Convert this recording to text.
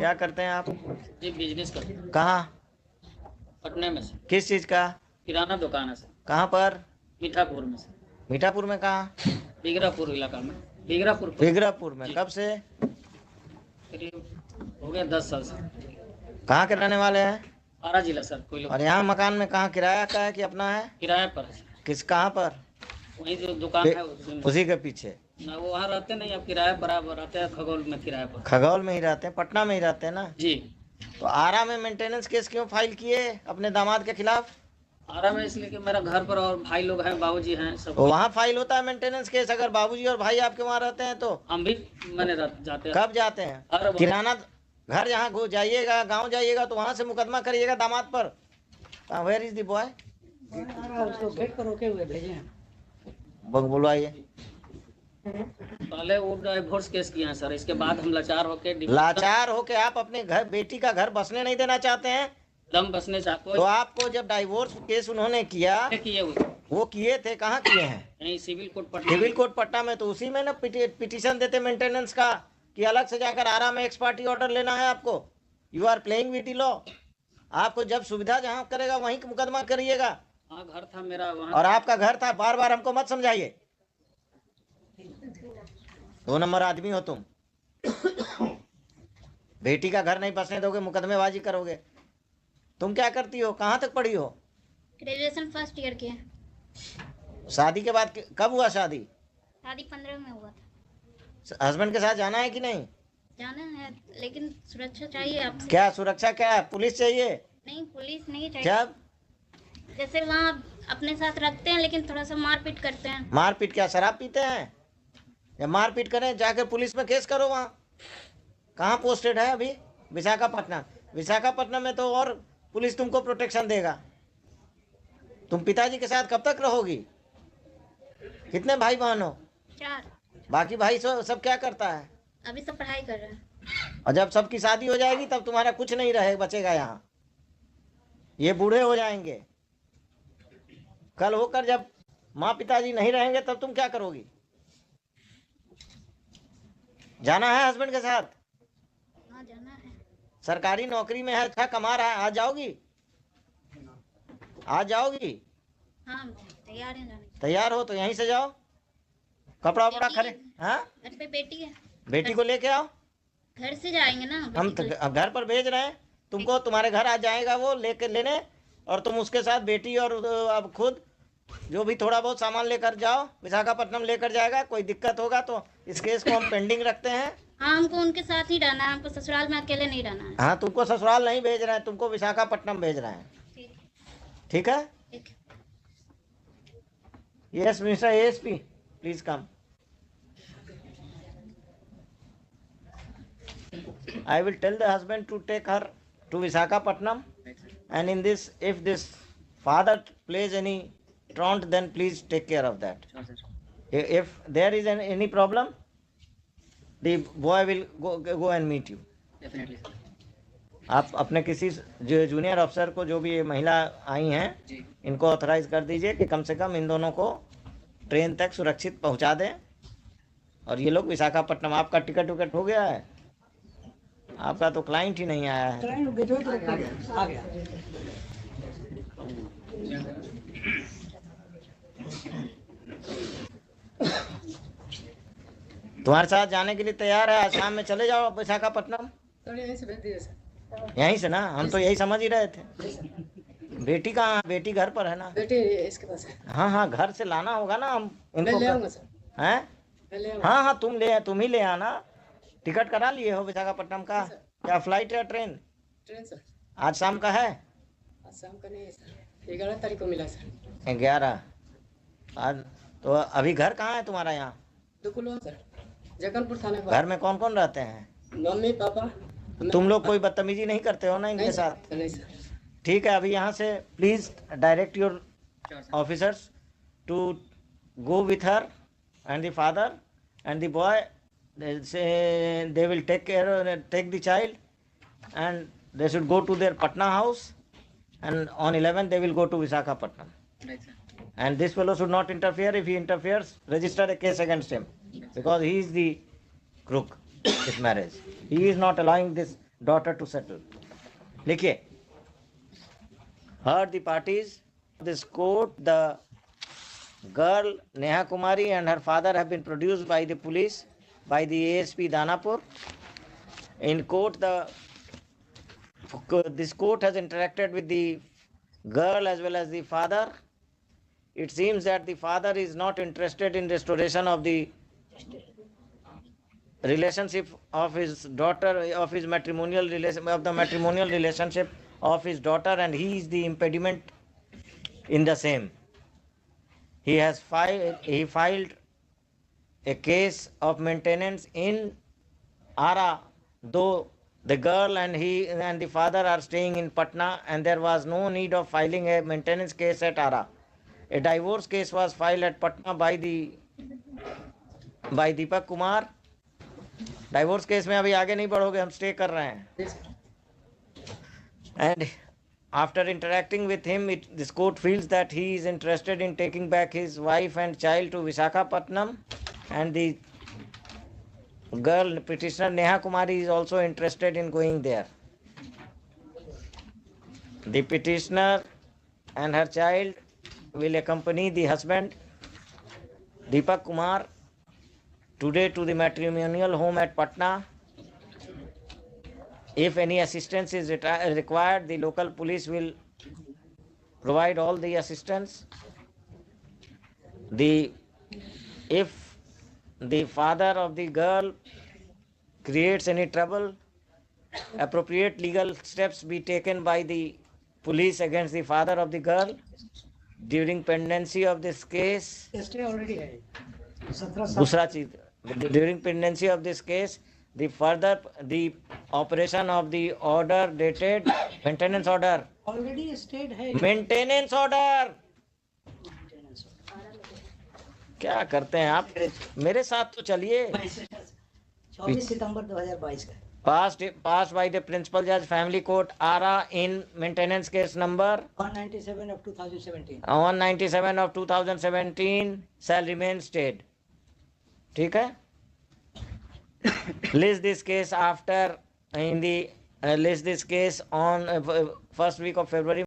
क्या करते हैं आप? जी बिजनेस करते हैं कहाँ? पटना में से। किस चीज का? किराना दुकान है सर। कहाँ पर? मीठापुर में से। मीठापुर में कहाँ? बिगरापुर इलाका में। बिगरापुर बिगरापुर में। जी। कब से? करीब हो गया 10 साल से। कहाँ के रहने वाले हैं? आरा जिला सर। कोई लोग और यहाँ मकान में कहाँ किराया का है कि अपना है? किराए पर है सर। किस कहाँ पर? वही जो दुकान है उसी के पीछे। ना वो वहाँ रहते नहीं, अब किराए पर आप रहते हैं खगोल में किराए पर। खगौल में ही रहते हैं, पटना में ही रहते हैं ना? जी। तो आरा में मेंटेनेंस केस क्यों फाइल किए अपने दामाद के खिलाफ? आरा में इसलिए कि मेरा घर पर और भाई लोग हैं, बाबूजी हैं सब। तो वहाँ फाइल होता है मेंटेनेंस केस अगर बाबूजी और भाई आपके वहाँ रहते हैं तो? हम भी मैंने जाते हैं। कब जाते हैं? अरे किराना घर यहाँ जाइएगा, गांव जाइएगा तो वहाँ से मुकदमा करिएगा दामाद पर। Where is the boy? उसको गेट पर रोके हुए भेजे हैं। बुलवाइए। पहले वो डिवोर्स केस किया है सर, इसके बाद हम लाचार होके आप अपने घर बेटी का घर बसने नहीं देना चाहते हैं? दम बसने चाहते तो आपको जब डाइवोर्स केस उन्होंने किया किए हुए वो किए थे, कहाँ किए हैं? यहीं civil court Patna. Civil court Patna में। तो उसी में ना पिटीशन देते मेंटेनेंस का कि अलग से जाकर आरा में एक्स पार्टी ऑर्डर लेना है आपको। You are playing with the law. आपको जब सुविधा जहाँ करेगा वहीं मुकदमा करिएगा। हाँ घर था मेरा वहाँ। और आपका घर था, बार बार हमको मत समझाइए। 2 नंबर आदमी हो तुम। बेटी का घर नहीं बसने दोगे, मुकदमेबाजी करोगे। तुम क्या करती हो? कहाँ तक पढ़ी हो? ग्रेजुएशन फर्स्ट ईयर के। शादी के बाद कब हुआ शादी? शादी 15 में हुआ था। हस्बैंड के साथ जाना है कि नहीं? जाना है लेकिन सुरक्षा चाहिए आपसे। क्या सुरक्षा? क्या है? पुलिस चाहिए? नहीं पुलिस नहीं चाहिए। जब जैसे वहाँ अपने साथ रखते हैं लेकिन थोड़ा सा मारपीट करते हैं। मारपीट? क्या शराब पीते हैं? या मारपीट करें जाकर पुलिस में केस करो। वहाँ कहाँ पोस्टेड है अभी? विशाखापट्टनम। विशाखापट्टनम में तो और पुलिस तुमको प्रोटेक्शन देगा। तुम पिताजी के साथ कब तक रहोगी? कितने भाई बहन हो? 4। बाकी भाई सब क्या करता है? अभी सब पढ़ाई कर रहे हैं। और जब सबकी शादी हो जाएगी तब तुम्हारा कुछ नहीं रहे बचेगा यहाँ। ये बूढ़े हो जाएंगे। कल होकर जब माँ पिताजी नहीं रहेंगे तब तुम क्या करोगी? जाना है हस्बैंड के साथ? हाँ जाना है। सरकारी नौकरी में है, अच्छा कमा रहा है। आज जाओगी? आज जाओगी? हाँ तैयार है जाने। तैयार हो तो यहीं से जाओ। कपड़ा वपड़ा खरे। हाँ घर पे बेटी है। बेटी को लेके आओ। घर से जाएंगे ना। हम तो अब घर पर भेज रहे हैं तुमको। तुम्हारे घर आ जाएगा वो लेके लेने, और तुम उसके साथ बेटी और अब खुद जो भी थोड़ा बहुत सामान लेकर जाओ। विशाखापट्टनम लेकर जाएगा। कोई दिक्कत होगा तो इस केस को हम पेंडिंग रखते हैं। हाँ हमको उनके साथ ही रहना है, हमको ससुराल में अकेले नहीं रहना है। हाँ तुमको ससुराल नहीं भेज रहे हैं, तुमको विशाखापट्टनम भेज रहे हैं। ठीक है? Yes mister ASP please come. I will tell the husband to take her to Visakhapatnam, and in this, if this father plays any truant, then please take care of that. If there is any problem, the boy will go and meet you. Definitely. आप अपने किसी junior अफसर को, जो भी ये महिला आई हैं, इनको ऑथराइज कर दीजिए कि कम से कम इन दोनों को ट्रेन तक सुरक्षित पहुंचा दें। और ये लोग विशाखापट्टनम। आपका टिकट विकट हो गया है? आपका तो क्लाइंट ही नहीं आया है। आ गया। तुम्हारे साथ जाने के लिए तैयार है। आज शाम में चले जाओ विशाखापट्टनम। यहीं से भेज दिए सर। यहीं से ना? हम तो यही समझ ही रहे थे। बेटी कहाँ? बेटी घर पर है ना? बेटी इसके पास है। हाँ हाँ घर से लाना होगा ना हम इनको। ले आऊंगा सर। हैं? हाँ हाँ तुम ही ले आना। टिकट करा लिए हो विशाखापट्टनम का? क्या फ्लाइट है ट्रेन? Train sir. आज शाम का है? आज शाम का नहीं है सर, 11 तारीख को मिला सर। 11 आज? तो अभी घर कहाँ है तुम्हारा? यहाँ दुकुलवा सर, जगलपुर थाने पर। घर में कौन कौन रहते हैं? Mummy papa. तुम लोग कोई बदतमीजी नहीं करते हो ना इनके साथ? नहीं सर। ठीक है, अभी यहाँ से please direct your officers to go with her and the father and the boy. They say they will take the child, and they should go to their Patna house, and on 11 they will go to Visakhapatnam. Right, sir. And this fellow should not interfere. If he interferes, register a case against him, because he is the crook this marriage. He is not allowing this daughter to settle. लिखिए, heard the parties this court, the girl Neha Kumari and her father have been produced by the police, by the ASP Danapur. In court, this court has interacted with the girl as well as the father. It seems that the father is not interested in restoration of the relationship of his daughter, of his matrimonial relation, of the matrimonial relationship of his daughter, and he is the impediment in the same. He filed a case of maintenance in Ara, though the girl and he and the father are staying in Patna, and there was no need of filing a maintenance case at Ara. A divorce case was filed at Patna by Deepak Kumar. Divorce case में अभी आगे नहीं बढ़ोगे, हम stay कर रहे हैं. And after interacting with him, this court feels that he is interested in taking back his wife and child to Visakhapatnam, and the girl petitioner Neha Kumari is also interested in going there. The petitioner and her child will accompany the husband Deepak Kumar today to the matrimonial home at Patna. If any assistance is required, the local police will provide all the assistance. If the father of the girl creates any trouble, appropriate legal steps be taken by the police against the father of the girl. During pendency of this case, during pendency of this case, the operation of the order dated maintenance order. Already stayed है. Maintenance order. क्या करते हैं आप? मेरे साथ तो चलिए. 24 सितंबर 2022 का. Passed by the Principal Judge Family Court Ara in maintenance case number 197 of 2017. 197 of 2017 shall remain stayed. ठीक है? List this case on first week of February.